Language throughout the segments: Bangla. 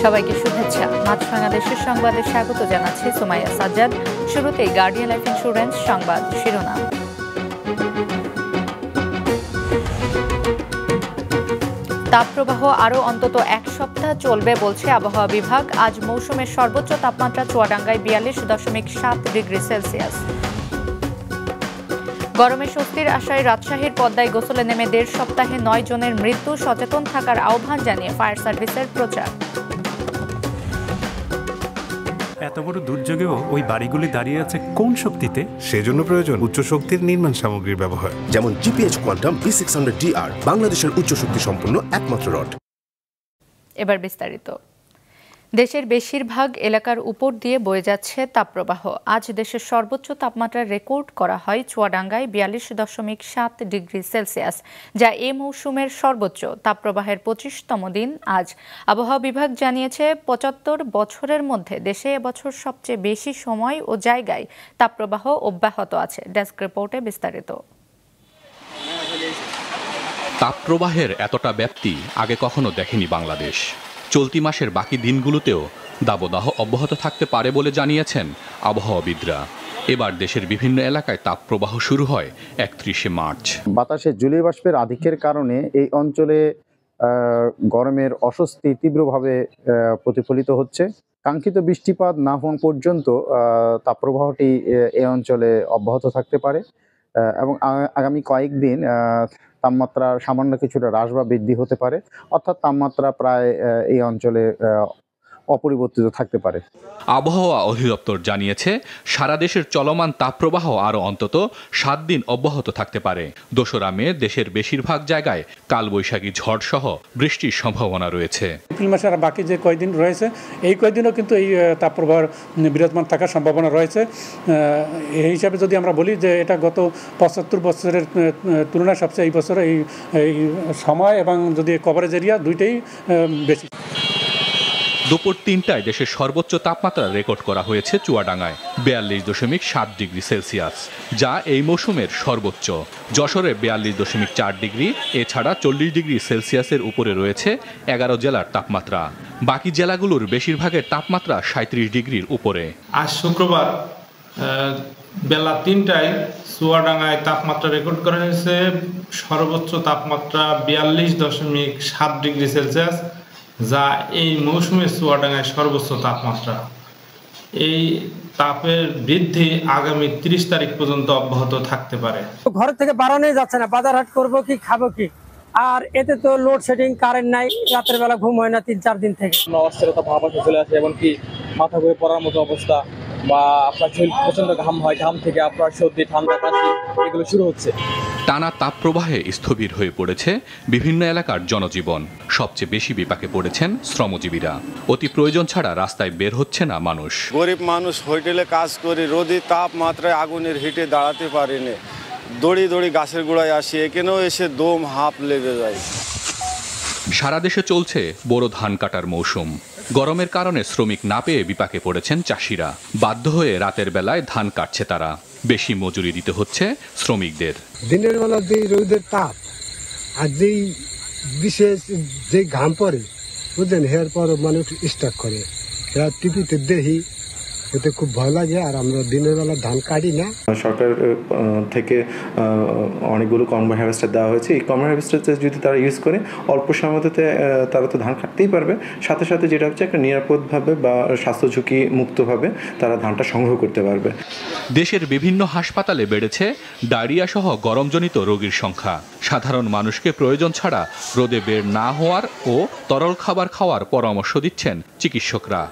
সবাইকে শুভেচ্ছা। মাছরাঙা দেশের সংবাদে স্বাগত জানাচ্ছি সুমাইয়া সাজ্জাদ। শুরুতেই গার্ডিয়ান লাইফ ইন্স্যুরেন্স সংবাদ শিরোনাম। তাপপ্রবাহ আরও অন্তত এক সপ্তাহ চলবে বলছে আবহাওয়া বিভাগ। আজ মৌসুমের সর্বোচ্চ তাপমাত্রা চুয়াডাঙ্গায় 42.7 ডিগ্রি সেলসিয়াস। গরমে স্বস্তির আশায় রাজশাহীর পদ্মায় গোসলে নেমে 1.5 সপ্তাহে 9 জনের মৃত্যু। সচেতন থাকার আহ্বান জানিয়ে ফায়ার সার্ভিসের প্রচার। এত বড় দুর্যোগেও ওই বাড়িগুলি দাঁড়িয়ে আছে কোন শক্তিতে? সেজন্য প্রয়োজন উচ্চ শক্তির নির্মাণ সামগ্রীর ব্যবহার, যেমন জিপিএইচ কোয়ান্টাম B600DR, বাংলাদেশের উচ্চ শক্তি সম্পন্ন একমাত্র রড। এবার বিস্তারিত। দেশের বেশিরভাগ এলাকার উপর দিয়ে বয়ে যাচ্ছে তাপপ্রবাহ। আজ দেশের সর্বোচ্চ তাপমাত্রা রেকর্ড করা হয় চুয়াডাঙ্গায় 42.7 ডিগ্রি সেলসিয়াস, যা এ মৌসুমের সর্বোচ্চ। তাপপ্রবাহের 25তম দিন আজ। আবহাওয়া বিভাগ জানিয়েছে 75 বছরের মধ্যে দেশে এবছর সবচেয়ে বেশি সময় ও জায়গায় তাপপ্রবাহ অব্যাহত আছে। ডেস্ক রিপোর্টে বিস্তারিত। তাপপ্রবাহের এতটা ব্যাপ্তি আগে কখনো দেখেনি বাংলাদেশ। চলতি মাসের বাকি দিনগুলোতেও দাবদাহ অব্যাহত থাকতে পারে বলে জানিয়েছেন আবহাওয়াবিদরা। এবার দেশের বিভিন্ন এলাকায় তাপপ্রবাহ শুরু হয় 31শে মার্চ। বাতাসে জলীয় বাষ্পের আধিক্যের কারণে এই অঞ্চলে গরমের অস্বস্তি তীব্রভাবে প্রতিফলিত হচ্ছে। কাঙ্ক্ষিত বৃষ্টিপাত না হওয়া পর্যন্ত তাপপ্রবাহটি এই অঞ্চলে অব্যাহত থাকতে পারে এবং আগামী কয়েকদিন তাপমাত্রা সামান্য কিছুটা হ্রাস বা বৃদ্ধি হতে পারে, অর্থাৎ তাপমাত্রা প্রায় এই অঞ্চলে অপরিবর্তিত থাকতে পারে। আবহাওয়া অধিদপ্তর জানিয়েছে সারা দেশের চলমান তাপপ্রবাহ আরও অন্তত 7 দিন অব্যাহত থাকতে পারে। 2রা মে দেশের বেশিরভাগ জায়গায় কালবৈশাখী ঝড় সহ বৃষ্টির সম্ভাবনা রয়েছে। এপ্রিল মাসের বাকি যে কয়েকদিন রয়েছে এই কয়েকদিনও কিন্তু এই তাপপ্রবাহের বিরাজমান থাকার সম্ভাবনা রয়েছে। এই হিসাবে যদি আমরা বলি যে এটা গত 75 বছরের তুলনায় সবচেয়ে এই বছর এই সময় এবং যদি কভারেজ এরিয়া দুইটাই বেশি। দুপুর 3টায় দেশের সর্বোচ্চ তাপমাত্রা রেকর্ড করা হয়েছে চুয়াডাঙ্গায় 42.7 ডিগ্রি সেলসিয়াস, যা এই মৌসুমের সর্বোচ্চ। যশোরে 42.4 ডিগ্রি। এছাড়া 40 ডিগ্রি সেলসিয়াসের উপরে রয়েছে 11 জেলার তাপমাত্রা। বাকি জেলাগুলোর বেশিরভাগের তাপমাত্রা 37 ডিগ্রির উপরে। আজ শুক্রবার বেলা 3টায় চুয়াডাঙ্গায় তাপমাত্রা রেকর্ড করা হয়েছে সর্বোচ্চ তাপমাত্রা 42.7 ডিগ্রি সেলসিয়াস, যা এই মৌসুমে চুয়াডাঙ্গায় সর্বোচ্চ তাপমাত্রা। এই তাপের বৃদ্ধি আগামী 30 তারিখ পর্যন্ত অব্যাহত থাকতে পারে। ঘর থেকে বাড়ানোই যাচ্ছে না, বাজার হাট করবো কি খাবো কি, আর এতে তো লোডশেডিং, কারেন্ট নাই, রাতের বেলা ঘুম হয় না 3-4 দিন থেকে। অস্থিরতা ভাব চলে আসে, এমনকি মাথা ঘুরে পড়ার মতো অবস্থা, বা আপনার শরীর প্রচন্ড ঘাম হয়, ঘাম থেকে আপনার সর্দি, ঠান্ডা, কাশি এগুলো শুরু হচ্ছে। টানা তাপপ্রবাহে স্থবির হয়ে পড়েছে বিভিন্ন এলাকার জনজীবন। সবচেয়ে বেশি বিপাকে পড়েছেন শ্রমজীবীরা। অতি প্রয়োজন ছাড়া রাস্তায় বের হচ্ছে না মানুষ। গরিব মানুষ হোটেলে কাজ করে রোদে তাপমাত্রায় আগুনের হিটে দাঁড়াতে পারেনি, দড়ি দড়ি গাছের গোড়ায় আসি, এখানেও এসে দম হাঁপ লেগে যায়। সারা দেশে চলছে বোরো ধান কাটার মৌসুম। গরমের কারণে শ্রমিক না পেয়ে বিপাকে পড়েছেন চাষিরা। বাধ্য হয়ে রাতের বেলায় ধান কাটছে তারা। বেশি মজুরি দিতে হচ্ছে শ্রমিকদের। দিনের বেলা যে রোদের তাপ আর যেই বিশেষ যে ঘাম পড়ে, বুঝলেন, এর পর মানুষ স্টার্ট করে টিভিতে দেখি, এতে খুব ভয় লাগে। আর আমরা দিনের বেলা ধান কাটি না। সরকার থেকে অনেকগুলো কম্বাইন হারভেস্টার দেওয়া হয়েছে। এই কম্বাইন হারভেস্টার যদি তারা ইউজ করে অল্প সময় মধ্যে তারা তো ধান কাটতেই পারবে, সাথে সাথে যেটা হচ্ছে একটা নিরাপদভাবে বা স্বাস্থ্য ঝুঁকি মুক্তভাবে তারা ধানটা সংগ্রহ করতে পারবে। দেশের বিভিন্ন হাসপাতালে বেড়েছে ডায়রিয়া সহ গরমজনিত রোগীর সংখ্যা। সাধারণ মানুষকে প্রয়োজন ছাড়া রোদে বের না হওয়ার ও তরল খাবার খাওয়ার পরামর্শ দিচ্ছেন চিকিৎসকরা।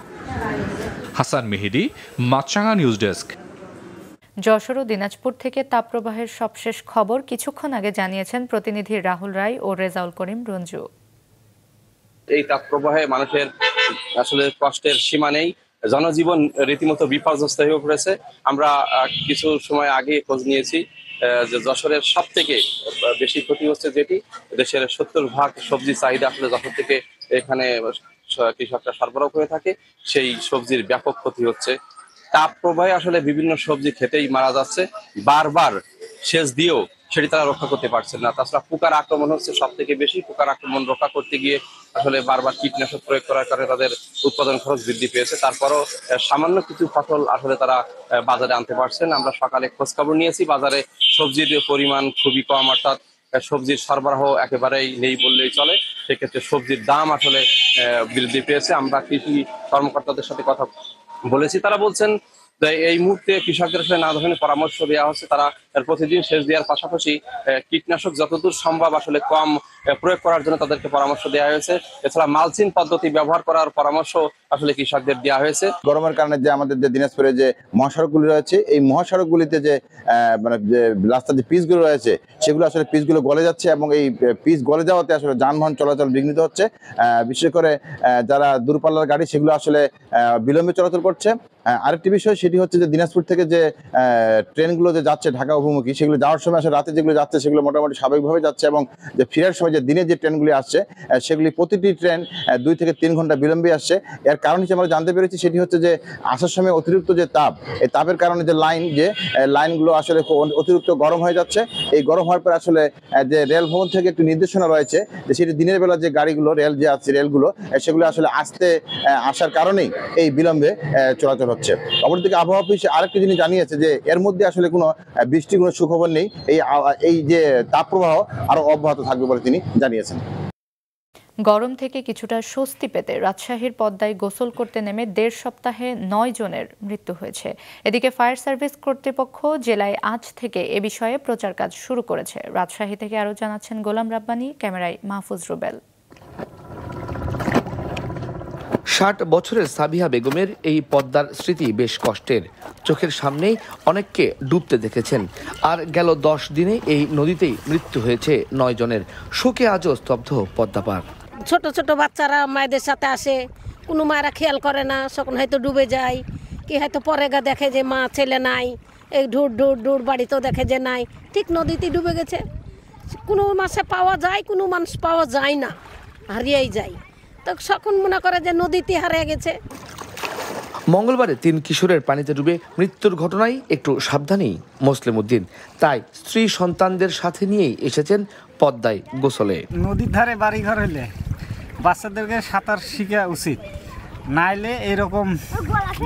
হাসান মেহেদি, মাছরাঙা নিউজ ডেস্ক। যশোর ও দিনাজপুর থেকে তাপপ্রবাহের সবশেষ খবর কিছুক্ষণ আগে জানিয়েছেন প্রতিনিধি রাহুল রায় ও রেজাউল করিম রঞ্জু। এই তাপপ্রবাহে মানুষের আসলে কষ্টের সীমা নেই, জনজীবন রীতিমতো বিপর্যস্ত হয়ে পড়েছে। আমরা কিছু সময় আগে খোঁজ নিয়েছি যে যশোরের সব থেকে বেশি ক্ষতি হচ্ছে, যেটি দেশের 70% সবজি চাহিদা আসলে যশোর থেকে এখানে কৃষকরা সরবরাহ করে থাকে, সেই সবজির ব্যাপক ক্ষতি হচ্ছে। তাপ প্রবাহে আসলে বিভিন্ন সবজি খেতেই মারা যাচ্ছে। বারবার সেচ দিয়েও সেটি তারা রক্ষা করতে পারছেন না। তাছাড়া পোকার আক্রমণ হচ্ছে সব থেকে বেশি। পোকার আক্রমণ রক্ষা করতে গিয়ে আসলে বারবার কীটনাশক প্রয়োগ করার কারণে তাদের উৎপাদন খরচ বৃদ্ধি পেয়েছে। তারপরও সামান্য কিছু ফসল আসলে তারা বাজারে আনতে পারছেন। আমরা সকালে খোঁজখবর নিয়েছি, বাজারে সবজির পরিমাণ খুবই কম, অর্থাৎ সবজির সরবরাহ একেবারেই নেই বললেই চলে। সেক্ষেত্রে সবজির দাম আসলে বৃদ্ধি পেয়েছে। আমরা কৃষি কর্মকর্তাদের সাথে কথা বলেছি, তারা বলছেন এই মুহূর্তে কৃষকদের আসলে নানা ধরনের পরামর্শ দেওয়া হচ্ছে। তারা প্রতিদিন সেচ দেওয়ার পাশাপাশি কীটনাশক যতদূর সম্ভব আসলে কম প্রয়োগ করার জন্য তাদেরকে পরামর্শ দেওয়া হয়েছে। এছাড়া মালচিং পদ্ধতি ব্যবহার করার পরামর্শ আসলে কৃষকদের দেওয়া হয়েছে। গরমের কারণে যে আমাদের যে দিনাজপুরে যে মহাসড়কগুলি রয়েছে, এই মহাসড়কগুলিতে যে মানে যে রাস্তার যে পিচগুলো রয়েছে সেগুলো আসলে পিচগুলো গলে যাচ্ছে এবং এই পিচ গলে যাওয়াতে আসলে যানবাহন চলাচল বিঘ্নিত হচ্ছে। বিশেষ করে যারা দূরপাল্লার গাড়ি সেগুলো আসলে বিলম্বে চলাচল করছে। আরেকটি বিষয় সেটি হচ্ছে যে দিনাজপুর থেকে যে ট্রেনগুলো যে যাচ্ছে ঢাকা অভিমুখী, সেগুলো যাওয়ার সময় আসলে রাতে যেগুলো যাচ্ছে সেগুলো মোটামুটি স্বাভাবিকভাবে যাচ্ছে এবং যে ফেরার সময় যে দিনে যে ট্রেনগুলি আসছে সেগুলি প্রতিটি ট্রেন 2 থেকে 3 ঘন্টা বিলম্বে আসছে। এর কারণ হিসেবে আমরা জানতে পেরেছি সেটি হচ্ছে যে আসার সময় অতিরিক্ত যে তাপ, এই তাপের কারণে যে লাইনগুলো আসলে অতিরিক্ত গরম হয়ে যাচ্ছে। এই গরম হওয়ার পর আসলে যে রেল ভবন থেকে একটি নির্দেশনা রয়েছে যে সেটি দিনের বেলা যে গাড়িগুলো রেল যে আছে রেলগুলো সেগুলো আসলে আসতে আসার কারণেই এই বিলম্বে চলাচল হচ্ছে। অপরদিকে আবহাওয়া অফিস আরেকটি জিনিস জানিয়েছে যে এর মধ্যে আসলে কোনো বৃষ্টির কোনো সুখবর নেই। এই যে তাপপ্রবাহ আরো অব্যাহত থাকবে বলে তিনি জানিয়েছেন। গরম থেকে কিছুটা স্বস্তি পেতে রাজশাহীর পদ্মায় গোসল করতে নেমে 1.5 সপ্তাহে 9 জনের মৃত্যু হয়েছে। এদিকে ফায়ার সার্ভিস কর্তৃপক্ষ জেলায় আজ থেকে এ বিষয়ে প্রচার কাজ শুরু করেছে। রাজশাহী থেকে আরো জানাচ্ছেন গোলাম রাব্বানী, ক্যামেরায় মাহফুজ রুবেল। 60 বছরের সাবিহা বেগমের এই পদ্মার স্মৃতি বেশ কষ্টের। চোখের সামনেই অনেককে ডুবতে দেখেছেন, আর গেল 10 দিনে এই নদীতেই মৃত্যু হয়েছে 9 জনের। শোকে আজও স্তব্ধ পদ্মা পার। ছোট ছোট বাচ্চারা মায়েদের সাথে আসে, কোনো মায়েরা খেয়াল করে না, তখন হয়তো ডুবে যায়, কি হয়তো পরে গা দেখে যে মা ছেলে নাই, এই ঢুর বাড়িতেও দেখে যে নাই, ঠিক নদীতেই ডুবে গেছে। কোনো মাসে পাওয়া যায়, কোনো মানুষ পাওয়া যায় না, হারিয়েই যায়। তো তখন মনে করে যে নদীতে হারিয়ে গেছে। মঙ্গলবারে 3 কিশোরের পানিতে ডুবে মৃত্যুর ঘটনায় একটু সাবধানী মুসলিম উদ্দিন, তাই স্ত্রী সন্তানদের সাথে নিয়েই এসেছেন পদ্মায় গোসলে। নদীর ধারে বাড়ি ঘর হইলে বাচ্চাদেরকে সাঁতার শিখা উচিত, নাইলে এরকম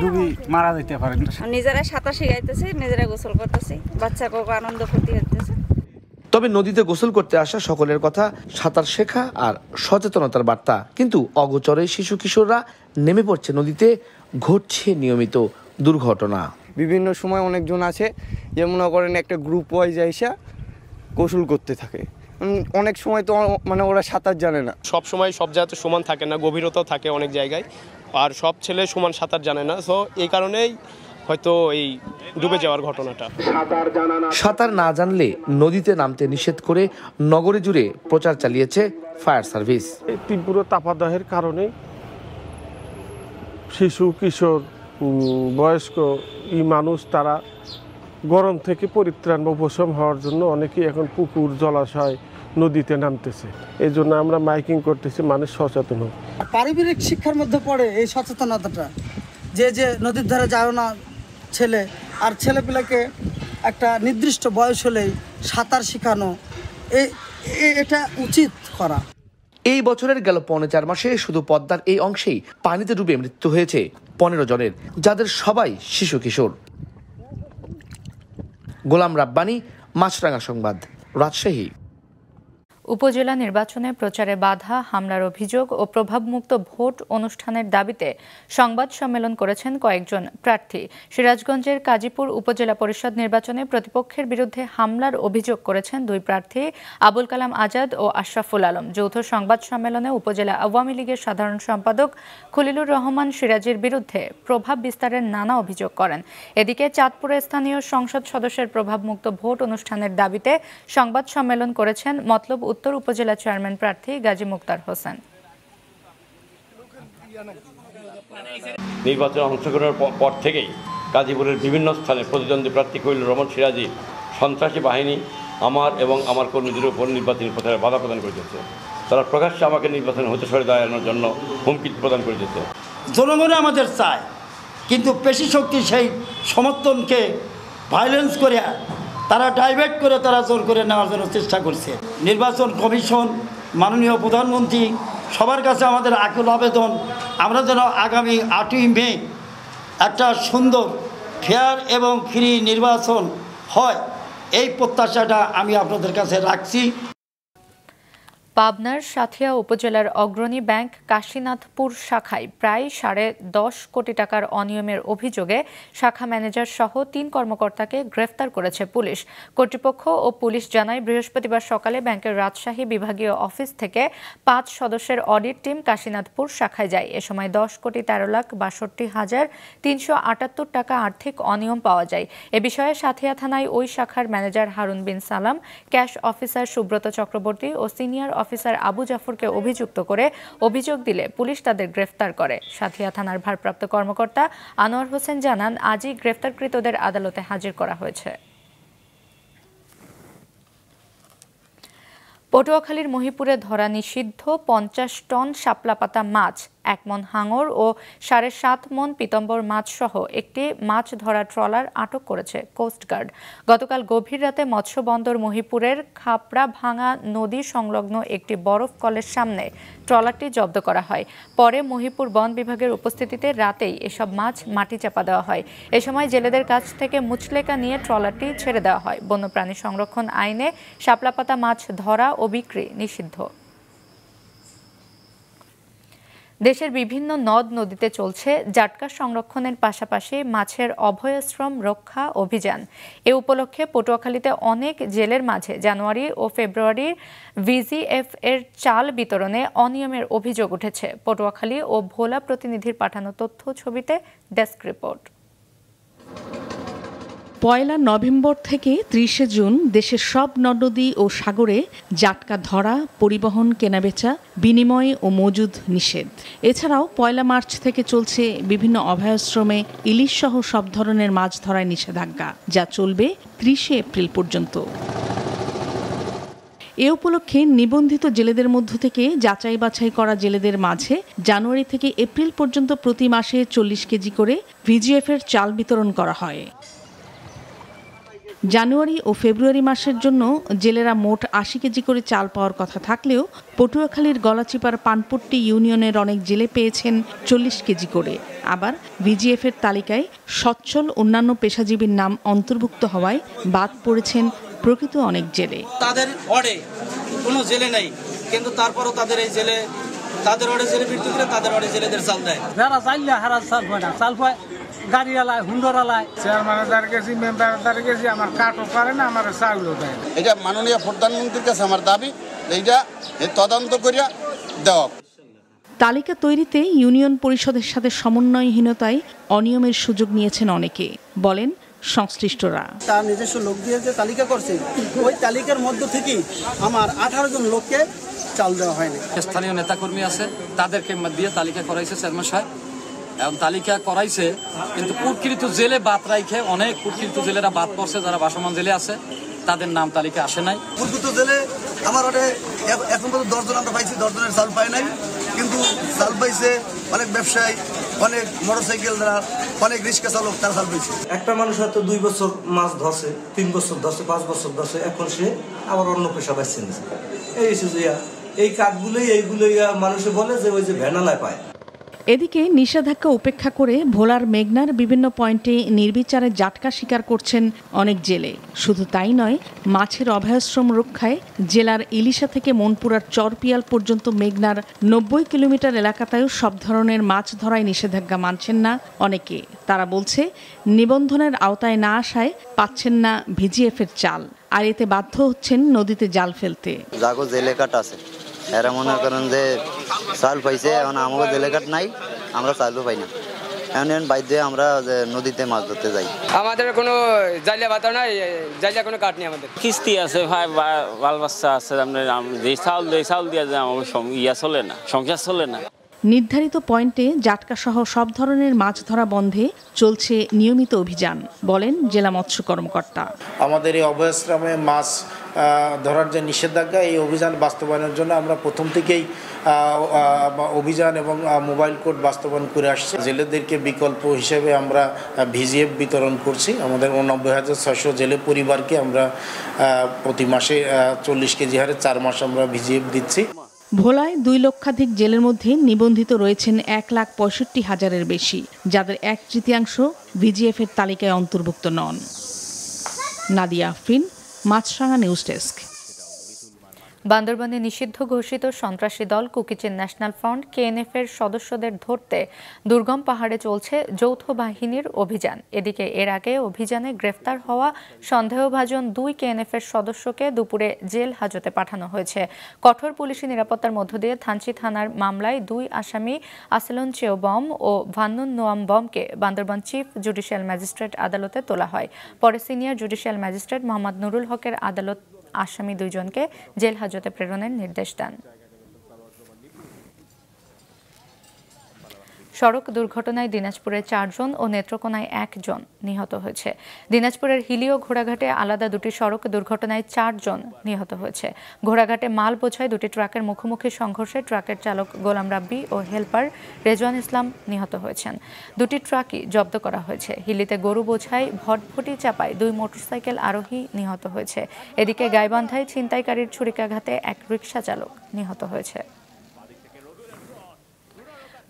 ডুবি মারা যেতে পারে। নিজেরা সাঁতার শিখাইতেছি, নিজেরা গোসল করতেছি, বাচ্চাকে আনন্দ ফুর্তি হইতেছে। তবে নদীতে গোসল করতে আসা সকলের কথা সাঁতার শেখা আর সচেতনতার বার্তা, কিন্তু অগোচরে শিশু কিশোররা নেমে পড়ছে নদীতে, ঘটছে নিয়মিত দুর্ঘটনা। বিভিন্ন সময় অনেকজন আছে যে মনে করেন একটা গ্রুপ ওয়াইজ এসে গোসল করতে থাকে। অনেক সময় তো মানে ওরা সাঁতার জানে না। সব সময় সব জায়গাতে সমান থাকে না, গভীরতাও থাকে অনেক জায়গায়, আর সব ছেলে সমান সাঁতার জানে না। সো এই কারণেই হয়তো এই ডুবে যাওয়ার ঘটনাটা। সাঁতার না জানলে নদীতে নামতে নিষেধ করে নগরী জুড়ে প্রচার চালিয়েছে ফায়ার সার্ভিস। এই তীব্র তাপদাহের কারণে শিশু কিশোর বয়স্ক এই মানুষ তারা গরম থেকে পরিত্রাণ বা উপশম হওয়ার জন্য অনেকেই এখন পুকুর জলাশয় নদীতে নামতেছে। এই জন্য আমরা মাইকিং করতেছি, মানুষ সচেতন হোক। পারিবারিক শিক্ষার মধ্যে পড়ে এই সচেতনতাটা, যে নদীর ধারে যাও না ছেলে, আর ছেলেপিলাকে একটা নির্দিষ্ট বয়স হলেই সাঁতার শেখানো, এটা উচিত করা। এই বছরের গেল 4.5 মাসে শুধু পদ্মার এই অংশেই পানিতে ডুবে মৃত্যু হয়েছে 15 জনের, যাদের সবাই শিশু কিশোর। গোলাম রাব্বানী, মাছরাঙা সংবাদ, রাজশাহী। উপজেলা নির্বাচনে প্রচারে বাধা, হামলার অভিযোগ ও প্রভাবমুক্ত ভোট অনুষ্ঠানের দাবিতে সংবাদ সম্মেলন করেছেন কয়েকজন প্রার্থী। সিরাজগঞ্জের কাজীপুর উপজেলা পরিষদ নির্বাচনে প্রতিপক্ষের বিরুদ্ধে হামলার অভিযোগ করেছেন 2 প্রার্থী আবুল কালাম আজাদ ও আশরাফুল আলম। যৌথ সংবাদ সম্মেলনে উপজেলা আওয়ামী লীগের সাধারণ সম্পাদক খলিলুর রহমান সিরাজের বিরুদ্ধে প্রভাব বিস্তারের নানা অভিযোগ করেন। এদিকে চাঁদপুরে স্থানীয় সংসদ সদস্যের প্রভাবমুক্ত ভোট অনুষ্ঠানের দাবিতে সংবাদ সম্মেলন করেছেন মতলব উত্তর উপজেলা চেয়ারম্যান প্রার্থী গাজী মুক্তার হোসেন। নির্বাচনে অংশগ্রহণের পর থেকেই গাজীপুরের বিভিন্ন স্থানে প্রতিদ্বন্দ্বী প্রার্থী খলিলুর রহমান সিরাজি সন্ত্রাসী বাহিনী আমার এবং আমার কর্মীদের উপর নির্বাচনী প্রচারে বাধা প্রদান করেছে। তারা প্রকাশ্যে আমাকে নির্বাচনে হতে সরে দাঁড়ানোর জন্য হুমকি প্রদান করেছে। জনগণ আমাদের চায়, কিন্তু পেশি শক্তি সেই সমর্থনকে ভায়োলেন্স করে তারা ডাইভার্ট করে তারা জোর করে নেওয়ার জন্য চেষ্টা করছে। নির্বাচন কমিশন, মাননীয় প্রধানমন্ত্রী, সবার কাছে আমাদের আকুল আবেদন, আমরা যেন আগামী 8ই মে একটা সুন্দর, ফেয়ার এবং ফ্রি নির্বাচন হয়, এই প্রত্যাশাটা আমি আপনাদের কাছে রাখছি। পাবনার সাঁথিয়া উপজেলার অগ্রণী ব্যাংক কাশীনাথপুর শাখায় প্রায় 10.5 কোটি টাকার অনিয়মের অভিযোগে শাখা ম্যানেজার সহ 3 কর্মকর্তাকে গ্রেফতার করেছে পুলিশ। কর্তৃপক্ষ ও পুলিশ জানায়, বৃহস্পতিবার সকালে ব্যাংকের রাজশাহী বিভাগীয় অফিস থেকে 5 সদস্যের অডিট টিম কাশীনাথপুর শাখায় যায়। এ সময় 10,13,62,378 টাকা আর্থিক অনিয়ম পাওয়া যায়। এ বিষয়ে সাঁথিয়া থানায় ওই শাখার ম্যানেজার হারুন বিন সালাম, ক্যাশ অফিসার সুব্রত চক্রবর্তী ও সিনিয়র অফিসার আবু জাফরকে অভিযুক্ত করে অভিযোগ দিলে পুলিশ তাদের গ্রেফতার করে। সাঁথিয়া থানার ভারপ্রাপ্ত কর্মকর্তা আনোয়ার হোসেন জানান, আজই গ্রেফতারকৃতদের আদালতে হাজির করা হয়েছে। পটুয়াখালীর মহিপুরে ধরা নিষিদ্ধ 50 টন শাপলা পাতা মাছ, 1 মণ হাঙর ও 7.5 মণ পিতম্বর মাছ সহ একটি মাছ ধরা ট্রলার আটক করেছে কোস্টগার্ড। গতকাল গভীর রাতে মৎস্য বন্দর মহিপুরের খাপড়া ভাঙা নদী সংলগ্ন একটি বরফ কলের সামনে ট্রলারটি জব্দ করা হয়। পরে মহিপুর বন বিভাগের উপস্থিতিতে রাতেই এসব মাছ মাটি চাপা দেওয়া হয়। এ সময় জেলেদের কাছ থেকে মুচলেকা নিয়ে ট্রলারটি ছেড়ে দেওয়া হয়। বন্যপ্রাণী সংরক্ষণ আইনে শাপলা পাতা মাছ ধরা ও বিক্রি নিষিদ্ধ। দেশের বিভিন্ন নদ নদীতে চলছে জাটকা সংরক্ষণের পাশাপাশি মাছের অভয়াশ্রম রক্ষা অভিযান। এ উপলক্ষে পটুয়াখালীতে অনেক জেলের মাঝে জানুয়ারি ও ফেব্রুয়ারির ভিজিএফ এর চাল বিতরণে অনিয়মের অভিযোগ উঠেছে। পটুয়াখালী ও ভোলা প্রতিনিধির পাঠানো তথ্য ছবিতে ডেস্ক রিপোর্ট। 1 নভেম্বর থেকে 30 জুন দেশের সব নদ-নদী ও সাগরে জাটকা ধরা, পরিবহন, কেনাবেচা, বিনিময় ও মজুদ নিষেধ। এছাড়াও 1 মার্চ থেকে চলছে বিভিন্ন অভয়াশ্রমে ইলিশ সহ সব ধরনের মাছ ধরায় নিষেধাজ্ঞা, যা চলবে 30 এপ্রিল পর্যন্ত। এ উপলক্ষে নিবন্ধিত জেলেদের মধ্য থেকে যাচাই বাছাই করা জেলেদের মাঝে জানুয়ারি থেকে এপ্রিল পর্যন্ত প্রতি মাসে 40 কেজি করে ভিজিএফ এর চাল বিতরণ করা হয়। জানুয়ারি ও ফেব্রুয়ারি মাসের জন্য জেলেরা মোট 80 কেজি করে চাল পাওয়ার কথা থাকলেও পটুয়াখালীর গলাচিপার পানপট্টি ইউনিয়নের অনেক জেলে পেয়েছেন 40 কেজি করে। আবার ভিজিএফ এর তালিকায় সচ্ছল অন্যান্য পেশাজীবীর নাম অন্তর্ভুক্ত হওয়ায় বাদ পড়েছেন প্রকৃত অনেক জেলে। তাদের অডে কোনো জেলে নেই, কিন্তু তারপরও তাদের এই জেলে, তাদের অডে জেলে মৃত্যু করে তাদের অডে জেলেদের চাল দেয়। যারা চাইলে হারা চাল পায় না, চাল পায় গাড়িওয়ালায়, হুন্ডরালায়। চেয়ারম্যানের গেছি, মেম্বারের গেছি, আমার কাটও পারে না, আমার চাউলও দেয়। এটা মাননীয় প্রধানমন্ত্রীর কাছে আমার দাবি, এইটা তদন্ত করিয়া দেওয়া। তালিকা তৈরিতে ইউনিয়ন পরিষদের সাথে সমন্বয়হীনতায় অনিয়মের সুযোগ নিয়েছেন অনেকে, বলেন সংশ্লিষ্টরা। তার নিজস্ব লোক দিয়ে যে তালিকা করছে, ওই তালিকার মধ্য থেকেই আমার 18 জন লোককে চাল দেওয়া হয়নি। স্থানীয় নেতাকর্মী আছে, তাদেরকে দিয়ে তালিকা করাইছে চেয়ারম্যান সাহেব, এবং তালিকা করাইছে, কিন্তু কুটকৃত জেলে বাদ রাইখে অনেক কুটকৃত জেলেরা বাদ পড়ছে, যারা বাসমান জেলে আছে তাদের নাম তালিকা আসে নাই। কুটকৃত জেলে আমার এখন পর্যন্ত 10 জন আমরা পাইছি, 10 জনের চাল পাই নাই, কিন্তু চাল পাইছে অনেক ব্যবসায়ী, অনেক মোটরসাইকেল দ্বারা, অনেক রিক্সা চালক, তারা চাল পাইছে। একটা মানুষ হয়তো 2 বছর মাছ ধরছে, 3 বছর ধরছে, 5 বছর ধরছে, এখন সে আবার অন্য পেশা পাইছে। এই কাজগুলোই এইগুলোই মানুষে বলে যে ওই যে ভ্যানালায় পায়। এদিকে নিষেধাজ্ঞা উপেক্ষা করে ভোলার মেঘনার বিভিন্ন পয়েন্টে নির্বিচারে জাটকা শিকার করছেন অনেক জেলে। শুধু তাই নয়, মাছের অভয়াশ্রম রক্ষায় জেলার ইলিশা থেকে মনপুরার চরপিয়াল পর্যন্ত মেঘনার 90 কিলোমিটার এলাকাতেও সব ধরনের মাছ ধরায় নিষেধাজ্ঞা মানছেন না অনেকে। তারা বলছে, নিবন্ধনের আওতায় না আসায় পাচ্ছেন না ভিজিএফ এর চাল, আর এতে বাধ্য হচ্ছেন নদীতে জাল ফেলতে। জাগো জেলে কাট আছে, এরা মনে করেন যে চাল পাইছে, এখন আমাকে জেলে কাট নাই, আমরা চালও পাই না, এখন বাধ্য হয়ে আমরা নদীতে মাছ ধরতে যাই। আমাদের কোনো জালিয়া ভাতা নাই, জালিয়া কোনো কাট নেই, আমাদের কিস্তি আছে, ভাই বাল বাচ্চা আছে, যে চাউল দিয়ে যায় আমাকে ইয়া চলে না, সংসার চলে না। নির্ধারিত পয়েন্টে জাটকা সহ সব ধরনের মাছ ধরা বন্ধে চলছে নিয়মিত অভিযান, বলেন জেলা মৎস্য কর্মকর্তা। আমাদের এই অভয়াশ্রমে মাছ ধরার যে নিষেধাজ্ঞা, এই অভিযান বাস্তবায়নের জন্য আমরা প্রথম থেকেই অভিযান এবং মোবাইল কোড বাস্তবায়ন করে আসছে। জেলেদেরকে বিকল্প হিসেবে আমরা ভিজিএফ বিতরণ করছি। আমাদের 89,600 জেলে পরিবারকে আমরা প্রতি মাসে 40 কেজি হারে 4 মাস আমরা ভিজিএফ দিচ্ছি। ভোলায় 2 লক্ষাধিক জেলের মধ্যে নিবন্ধিত রয়েছেন 1,65,000-এর বেশি, যাদের 1/3 ভিজিএফ এর তালিকায় অন্তর্ভুক্ত নন। নাদিয়া আফরিন, মাছরাঙা নিউজ ডেস্ক। বান্দরবানে নিষিদ্ধ ঘোষিত সন্ত্রাসী দল কুকিচিন ন্যাশনাল ফ্রন্ট কেএনএফ এর সদস্যদের ধরতে দুর্গম পাহাড়ে চলছে যৌথ বাহিনীর অভিযান। এদিকে এর আগে অভিযানে গ্রেফতার হওয়া সন্দেহভাজন 2 কেএনএফ এর সদস্যকে দুপুরে জেল হাজতে পাঠানো হয়েছে। কঠোর পুলিশি নিরাপত্তার মধ্য দিয়ে থানচি থানার মামলায় 2 আসামি আসেলন চেও বম ও ভান্নুন নোয়াম বমকে বান্দরবান চিফ জুডিশিয়াল ম্যাজিস্ট্রেট আদালতে তোলা হয়। পরে senior judicial magistrate Mohammad Nurul হকের আদালত আসামি 2 জনকে জেল হাজতে প্রেরণের নির্দেশ দেন। সড়ক দুর্ঘটনায় দিনাজপুরে 4 জন ও নেত্রকোনায় 1 জন নিহত হয়েছে। দিনাজপুরের হিলি ও ঘোড়াঘাটে আলাদা 2টি সড়ক দুর্ঘটনায় 4 জন নিহত হয়েছে। ঘোড়াঘাটে মাল বোঝাই 2টি ট্রাকের মুখোমুখি সংঘর্ষে ট্রাকের চালক গোলাম রাব্বি ও হেলপার রেজওয়ান ইসলাম নিহত হয়েছেন। 2টি ট্রাকই জব্দ করা হয়েছে। হিলিতে গরু বোঝাই ভটভটি চাপায় 2 মোটরসাইকেল আরোহী নিহত হয়েছে। এদিকে গাইবান্ধায় ছিনতাইকারীর ছুরিকাঘাতে 1 রিকশা চালক নিহত হয়েছে।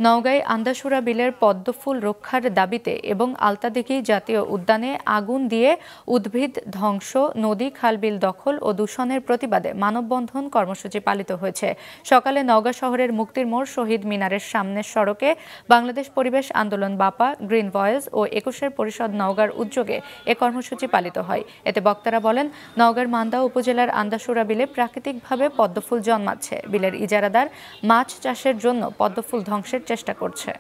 নওগাঁয় আন্দাসুরা বিলের পদ্মফুল রক্ষার দাবিতে এবং আলতাদিঘি জাতীয় উদ্যানে আগুন দিয়ে উদ্ভিদ ধ্বংস, নদী খালবিল দখল ও দূষণের প্রতিবাদে মানববন্ধন কর্মসূচি পালিত হয়েছে। সকালে নওগাঁ শহরের মুক্তির মোড় শহীদ মিনারের সামনের সড়কে বাংলাদেশ পরিবেশ আন্দোলন বাপা, গ্রিন ভয়েস ও 21 পরিষদ নওগাঁর উদ্যোগে এ কর্মসূচি পালিত হয়। এতে বক্তারা বলেন, নওগাঁর মান্দা উপজেলার আন্দাসুরা বিলে প্রাকৃতিকভাবে পদ্মফুল জন্মাচ্ছে। বিলের ইজারাদার মাছ চাষের জন্য পদ্মফুল ধ্বংসের চেষ্টা করছে।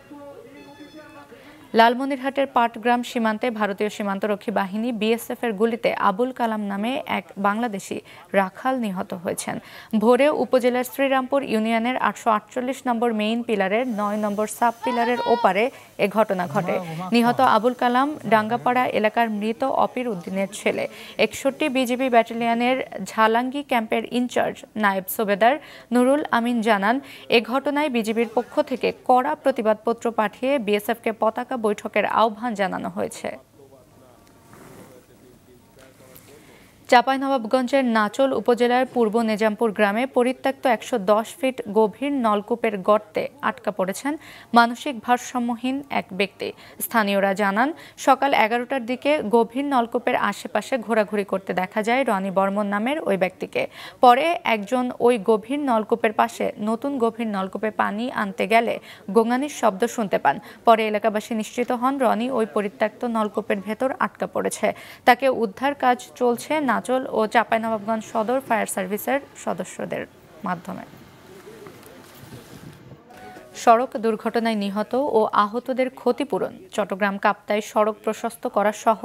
লালমনিরহাটের পাটগ্রাম সীমান্তে ভারতীয় সীমান্তরক্ষী বাহিনী বিএসএফ এর গুলিতে আবুল কালাম নামে এক বাংলাদেশি রাখাল নিহত হয়েছেন। ভোরে উপজেলার শ্রীরামপুর ইউনিয়নের 848 নম্বর মেইন পিলারের 9 নম্বর সাব পিলারের ওপারে এ ঘটনা ঘটে। নিহত আবুল কালাম ডাঙ্গাপাড়া এলাকার মৃত অপির উদ্দিনের ছেলে। 61 বিজিবি ব্যাটালিয়নের ঝালাঙ্গি ক্যাম্পের ইনচার্জ নায়েব সুবেদার নুরুল আমিন জানান, এ ঘটনায় বিজিবির পক্ষ থেকে কড়া প্রতিবাদপত্র পাঠিয়ে বিএসএফকে পতাকা বৈঠকের আহ্বান জানানো হয়েছে। চাঁপাইনবাবগঞ্জের নাচল উপজেলার পূর্ব নেজামপুর গ্রামে পরিত্যক্ত 110 ফিট গভীর নলকূপের গর্তে আটকা পড়েছেন মানসিক ভারসাম্যহীন এক ব্যক্তি। স্থানীয়রা জানান, সকাল 11টার দিকে গভীর নলকূপের আশেপাশে ঘোরাঘুরি করতে দেখা যায় রনি বর্মন নামের ওই ব্যক্তিকে। পরে একজন ওই গভীর নলকূপের পাশে নতুন গভীর নলকূপে পানি আনতে গেলে গোঙানির শব্দ শুনতে পান। পরে এলাকাবাসী নিশ্চিত হন রনি ওই পরিত্যক্ত নলকূপের ভেতর আটকা পড়েছে। তাকে উদ্ধার কাজ চলছে নাচল ও চাঁপাইনবাবগঞ্জ সদর ফায়ার সার্ভিসের সদস্যদের মাধ্যমে। সড়ক দুর্ঘটনায় নিহত ও আহতদের ক্ষতিপূরণ, চট্টগ্রাম কাপ্তাই সড়ক প্রশস্ত করা সহ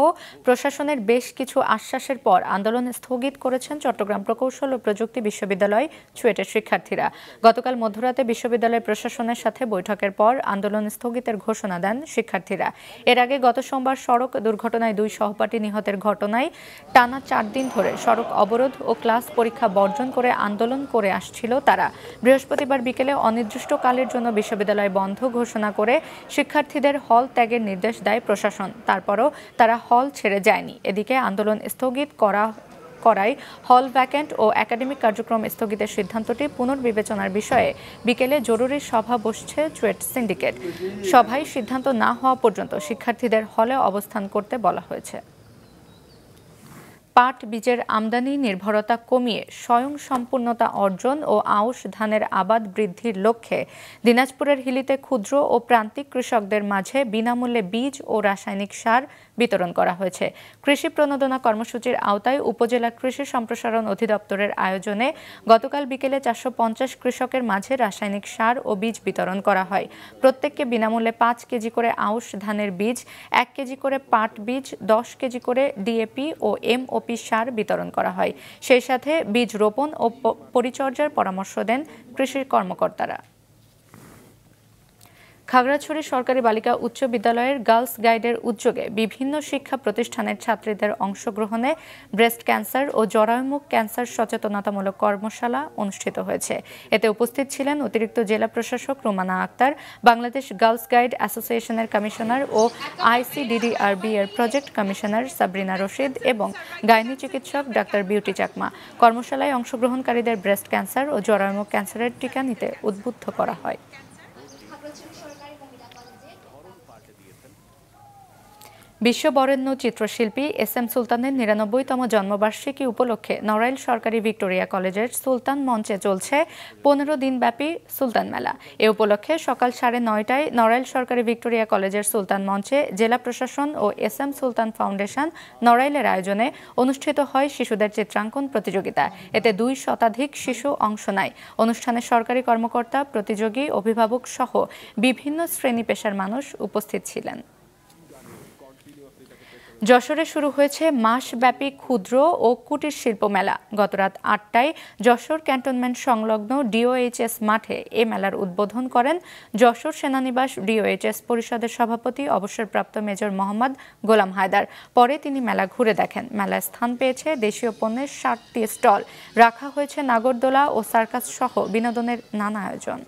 প্রশাসনের বেশ কিছু আশ্বাসের পর আন্দোলন স্থগিত করেছেন চট্টগ্রাম প্রকৌশল ও প্রযুক্তি বিশ্ববিদ্যালয় চুয়েটের শিক্ষার্থীরা। গতকাল মধ্যরাতে বিশ্ববিদ্যালয় প্রশাসনের সাথে বৈঠকের পর আন্দোলন স্থগিতের ঘোষণা দেন শিক্ষার্থীরা। এর আগে গত সোমবার সড়ক দুর্ঘটনায় 2 সহপাঠী নিহতের ঘটনায় টানা 4 দিন ধরে সড়ক অবরোধ ও ক্লাস পরীক্ষা বর্জন করে আন্দোলন করে আসছিল তারা। বৃহস্পতিবার বিকেলে অনির্দিষ্টকালের জন্য বিশ্ববিদ্যালয় বন্ধ ঘোষণা করে শিক্ষার্থীদের হল ত্যাগের নির্দেশ দেয় প্রশাসন। তারপরও তারা হল ছেড়ে যায়নি। এদিকে আন্দোলন স্থগিত করায় হল ভ্যাকেন্ট ও একাডেমিক কার্যক্রম স্থগিতের সিদ্ধান্তটি পুনর্বিবেচনার বিষয়ে বিকেলে জরুরি সভা বসছে চুয়েট সিন্ডিকেট। সভায় সিদ্ধান্ত না হওয়া পর্যন্ত শিক্ষার্থীদের হলে অবস্থান করতে বলা হয়েছে। পাট বীজের আমদানি নির্ভরতা কমিয়ে স্বয়ংসম্পূর্ণতা অর্জন ও আউশ ধানের আবাদ বৃদ্ধির লক্ষ্যে দিনাজপুরের হিলিতে ক্ষুদ্র ও প্রান্তিক কৃষকদের মাঝে বিনামূল্যে বীজ ও রাসায়নিক সার বিতরণ করা হয়েছে। কৃষি প্রণোদনা কর্মসূচির আওতায় উপজেলা কৃষি সম্প্রসারণ অধিদপ্তরের আয়োজনে গতকাল বিকেলে 450 কৃষকের মাঝে রাসায়নিক সার ও বীজ বিতরণ করা হয়। প্রত্যেককে বিনামূল্যে 5 কেজি করে আউশ ধানের বীজ, 1 কেজি করে পাট বীজ, 10 কেজি করে ডিএপি ও এমওপি সার বিতরণ করা হয়। সেই সাথে বীজ রোপণ ও পরিচর্যার পরামর্শ দেন কৃষি কর্মকর্তারা। খাগড়াছড়ি সরকারি বালিকা উচ্চ বিদ্যালয়ের গার্লস গাইডের উদ্যোগে বিভিন্ন শিক্ষা প্রতিষ্ঠানের ছাত্রীদের অংশগ্রহণে ব্রেস্ট ক্যান্সার ও জরায়ুমুখ ক্যান্সার সচেতনতামূলক কর্মশালা অনুষ্ঠিত হয়েছে। এতে উপস্থিত ছিলেন অতিরিক্ত জেলা প্রশাসক রুমানা আক্তার, বাংলাদেশ গার্লস গাইড অ্যাসোসিয়েশনের কমিশনার ও ICDDRB এর প্রজেক্ট কমিশনার সাবরিনা রশিদ এবং গাইনি চিকিৎসক ডাক্তার বিউটি চাকমা। কর্মশালায় অংশগ্রহণকারীদের ব্রেস্ট ক্যান্সার ও জরায়ুমুখ ক্যান্সারের টিকা নিতে উদ্বুদ্ধ করা হয়। বিশ্ব বরেণ্য চিত্রশিল্পী SM সুলতানের ৯৯তম জন্মবার্ষিকী উপলক্ষে নড়াইল সরকারি ভিক্টোরিয়া কলেজের সুলতান মঞ্চে চলছে ১৫ দিনব্যাপী সুলতান মেলা। এ উপলক্ষে সকাল ৯:৩০টায় নড়াইল সরকারি ভিক্টোরিয়া কলেজের সুলতান মঞ্চে জেলা প্রশাসন ও SM সুলতান ফাউন্ডেশন নড়াইলের আয়োজনে অনুষ্ঠিত হয় শিশুদের চিত্রাঙ্কন প্রতিযোগিতা। এতে ২ শতাধিক শিশু অংশ নেয়। অনুষ্ঠানে সরকারি কর্মকর্তা, প্রতিযোগী, অভিভাবক সহ বিভিন্ন শ্রেণী পেশার মানুষ উপস্থিত ছিলেন। যশোরে শুরু হয়েছে মাসব্যাপী ক্ষুদ্র ও কুটির শিল্প মেলা। গত রাত ৮টায় যশোর ক্যান্টনমেন্ট সংলগ্ন DOHS মাঠে এ মেলার উদ্বোধন করেন যশোর সেনানিবাস DOHS পরিষদের সভাপতি অবসরপ্রাপ্ত মেজর মোহাম্মদ গোলাম হায়দার। পরে তিনি মেলা ঘুরে দেখেন। মেলায় স্থান পেয়েছে দেশীয় পণ্যের ৬০টি স্টল, রাখা হয়েছে নাগরদোলা ও সার্কাস সহ বিনোদনের নানা আয়োজন।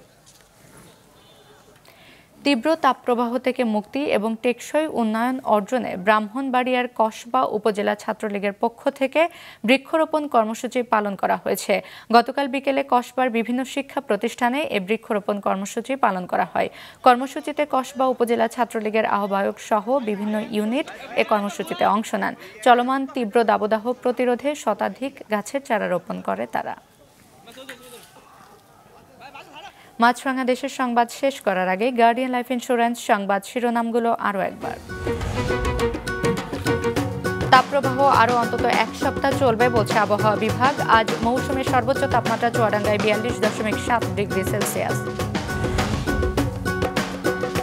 তীব্র তাপপ্রবাহ থেকে মুক্তি এবং টেকসই উন্নয়ন অর্জনে ব্রাহ্মণবাড়িয়ার কসবা উপজেলা ছাত্রলীগের পক্ষ থেকে বৃক্ষরোপণ কর্মসূচি পালন করা হয়েছে। গতকাল বিকেলে কসবার বিভিন্ন শিক্ষা প্রতিষ্ঠানে এ বৃক্ষরোপণ কর্মসূচি পালন করা হয়। কর্মসূচিতে কসবা উপজেলা ছাত্রলীগের আহ্বায়ক সহ বিভিন্ন ইউনিট এ কর্মসূচিতে অংশ নেন। চলমান তীব্র দাবদাহ প্রতিরোধে শতাধিক গাছের চারা রোপণ করে তারা। মাছরাঙা দেশের সংবাদ শেষ করার আগে গার্ডিয়ান লাইফ ইন্স্যুরেন্স সংবাদ শিরোনামগুলো আরও একবার। তাপপ্রবাহ আরও অন্তত ১ সপ্তাহ চলবে বলছে আবহাওয়া বিভাগ। আজ মৌসুমের সর্বোচ্চ তাপমাত্রা চুয়াডাঙ্গায় ৪২.৭ ডিগ্রি সেলসিয়াস।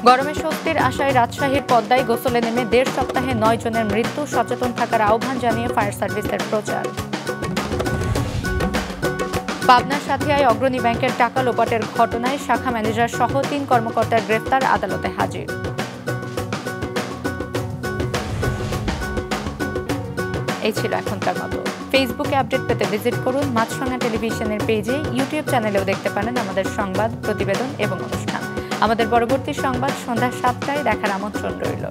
গরমে স্বস্তির আশায় রাজশাহীর পদ্মায় গোসলে নেমে ১.৫ সপ্তাহে ৯ জনের মৃত্যু। সচেতন থাকার আহ্বান জানিয়ে ফায়ার সার্ভিসের প্রচার। পাবনার সাথিয়ায় অগ্রণী ব্যাংকের টাকা লোপাটের ঘটনায় শাখা ম্যানেজার সহ ৩ কর্মকর্তার গ্রেফতার, আদালতে হাজির। এই ছিল এখনকার মতো। ফেসবুকে আপডেট পেতে ভিজিট করুন মাছরাঙা টেলিভিশনের পেজে। ইউটিউব চ্যানেলেও দেখতে পারেন আমাদের সংবাদ, প্রতিবেদন এবং অনুষ্ঠান। আমাদের পরবর্তী সংবাদ সন্ধ্যা ৭টায় দেখার আমন্ত্রণ রইল।